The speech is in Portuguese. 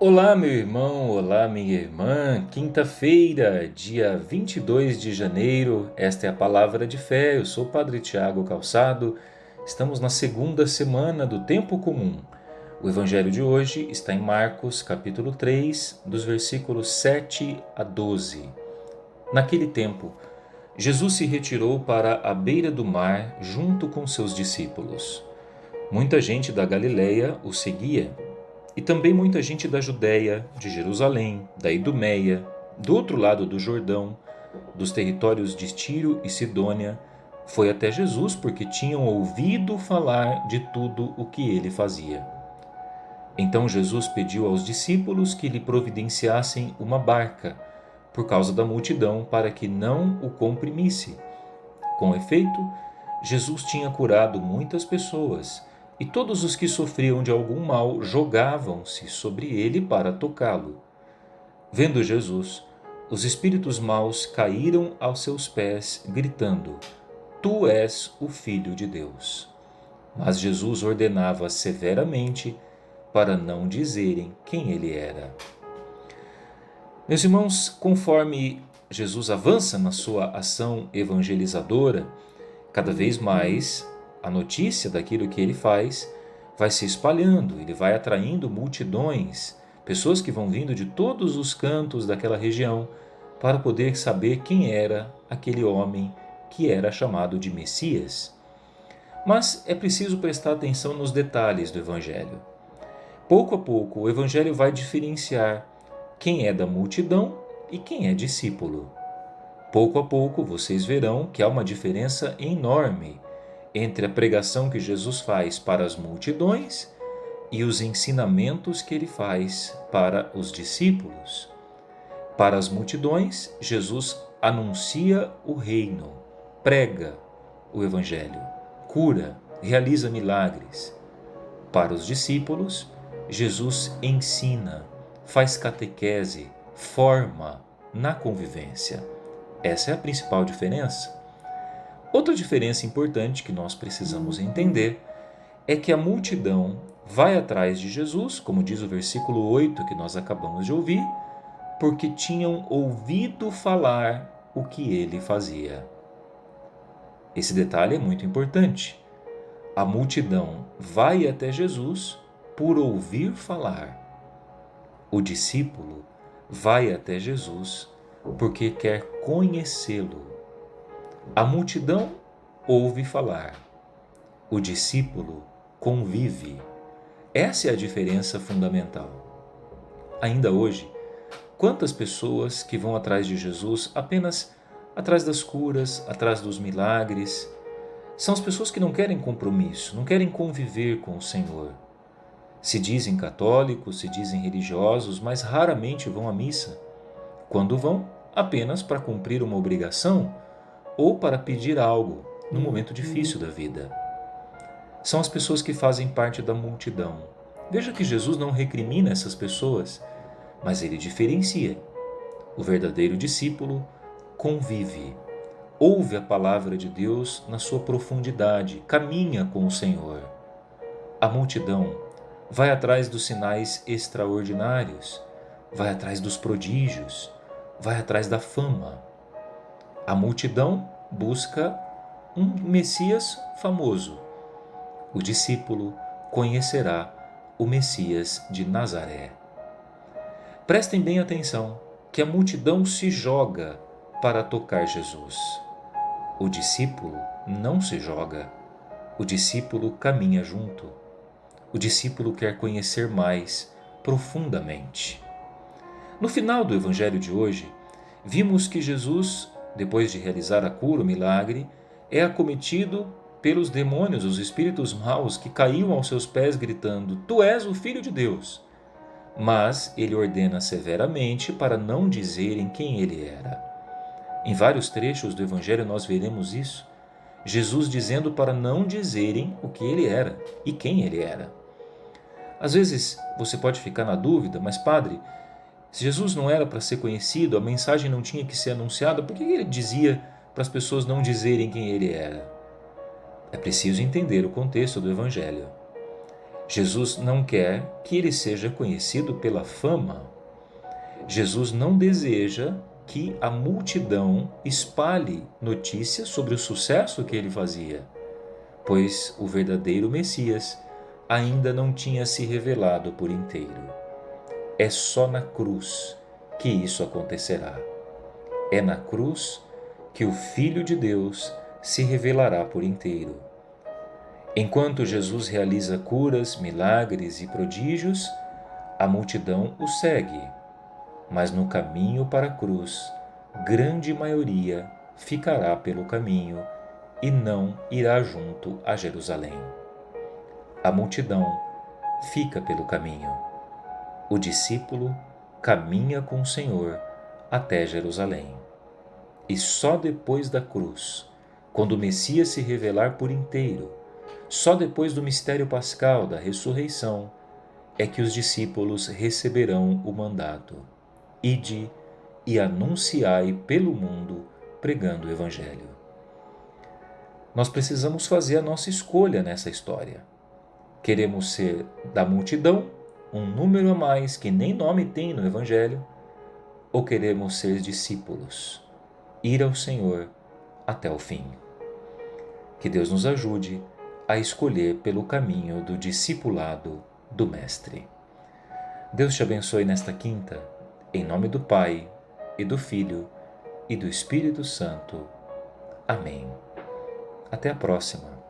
Olá, meu irmão, olá, minha irmã. Quinta-feira, dia 22 de janeiro, esta é a palavra de fé. Eu sou o Padre Tiago Calçado. Estamos na segunda semana do tempo comum. O evangelho de hoje está em Marcos, capítulo 3, dos versículos 7 a 12. Naquele tempo, Jesus se retirou para a beira do mar junto com seus discípulos. Muita gente da Galileia o seguia. E também muita gente da Judéia, de Jerusalém, da Idumeia, do outro lado do Jordão, dos territórios de Tiro e Sidônia, foi até Jesus porque tinham ouvido falar de tudo o que ele fazia. Então Jesus pediu aos discípulos que lhe providenciassem uma barca, por causa da multidão, para que não o comprimisse. Com efeito, Jesus tinha curado muitas pessoas, e todos os que sofriam de algum mal jogavam-se sobre ele para tocá-lo. Vendo Jesus, os espíritos maus caíram aos seus pés, gritando: Tu és o Filho de Deus. Mas Jesus ordenava severamente para não dizerem quem ele era. Meus irmãos, conforme Jesus avança na sua ação evangelizadora, cada vez mais a notícia daquilo que ele faz vai se espalhando, ele vai atraindo multidões, pessoas que vão vindo de todos os cantos daquela região para poder saber quem era aquele homem que era chamado de Messias. Mas é preciso prestar atenção nos detalhes do Evangelho. Pouco a pouco, o Evangelho vai diferenciar quem é da multidão e quem é discípulo. Pouco a pouco, vocês verão que há uma diferença enorme entre a pregação que Jesus faz para as multidões e os ensinamentos que ele faz para os discípulos. Para as multidões, Jesus anuncia o reino, prega o evangelho, cura, realiza milagres. Para os discípulos, Jesus ensina, faz catequese, forma na convivência. Essa é a principal diferença. Outra diferença importante que nós precisamos entender é que a multidão vai atrás de Jesus, como diz o versículo 8 que nós acabamos de ouvir, porque tinham ouvido falar o que ele fazia. Esse detalhe é muito importante. A multidão vai até Jesus por ouvir falar. O discípulo vai até Jesus porque quer conhecê-lo. A multidão ouve falar, o discípulo convive. Essa é a diferença fundamental. Ainda hoje, quantas pessoas que vão atrás de Jesus apenas atrás das curas, atrás dos milagres, são as pessoas que não querem compromisso, não querem conviver com o Senhor. Se dizem católicos, se dizem religiosos, mas raramente vão à missa. Quando vão, apenas para cumprir uma obrigação ou para pedir algo no momento difícil da vida. São as pessoas que fazem parte da multidão. Veja que Jesus não recrimina essas pessoas, mas ele diferencia. O verdadeiro discípulo convive, ouve a palavra de Deus na sua profundidade, caminha com o Senhor. A multidão vai atrás dos sinais extraordinários, vai atrás dos prodígios, vai atrás da fama. A multidão busca um Messias famoso. O discípulo conhecerá o Messias de Nazaré. Prestem bem atenção que a multidão se joga para tocar Jesus. O discípulo não se joga. O discípulo caminha junto. O discípulo quer conhecer mais profundamente. No final do evangelho de hoje, vimos que Jesus, depois de realizar a cura, o milagre, é acometido pelos demônios, os espíritos maus que caíam aos seus pés gritando: Tu és o Filho de Deus. Mas ele ordena severamente para não dizerem quem ele era. Em vários trechos do Evangelho nós veremos isso. Jesus dizendo para não dizerem o que ele era e quem ele era. Às vezes você pode ficar na dúvida, mas padre, se Jesus não era para ser conhecido, a mensagem não tinha que ser anunciada, por que ele dizia para as pessoas não dizerem quem ele era? É preciso entender o contexto do Evangelho. Jesus não quer que ele seja conhecido pela fama. Jesus não deseja que a multidão espalhe notícias sobre o sucesso que ele fazia, pois o verdadeiro Messias ainda não tinha se revelado por inteiro. É só na cruz que isso acontecerá. É na cruz que o Filho de Deus se revelará por inteiro. Enquanto Jesus realiza curas, milagres e prodígios, a multidão o segue, mas no caminho para a cruz, grande maioria ficará pelo caminho e não irá junto a Jerusalém. A multidão fica pelo caminho. O discípulo caminha com o Senhor até Jerusalém. E só depois da cruz, quando o Messias se revelar por inteiro, só depois do mistério pascal da ressurreição, é que os discípulos receberão o mandato: ide e anunciai pelo mundo, pregando o Evangelho. Nós precisamos fazer a nossa escolha nessa história. Queremos ser da multidão, um número a mais que nem nome tem no Evangelho, ou queremos ser discípulos, ir ao Senhor até o fim? Que Deus nos ajude a escolher pelo caminho do discipulado do Mestre. Deus te abençoe nesta quinta, em nome do Pai, e do Filho, e do Espírito Santo. Amém. Até a próxima.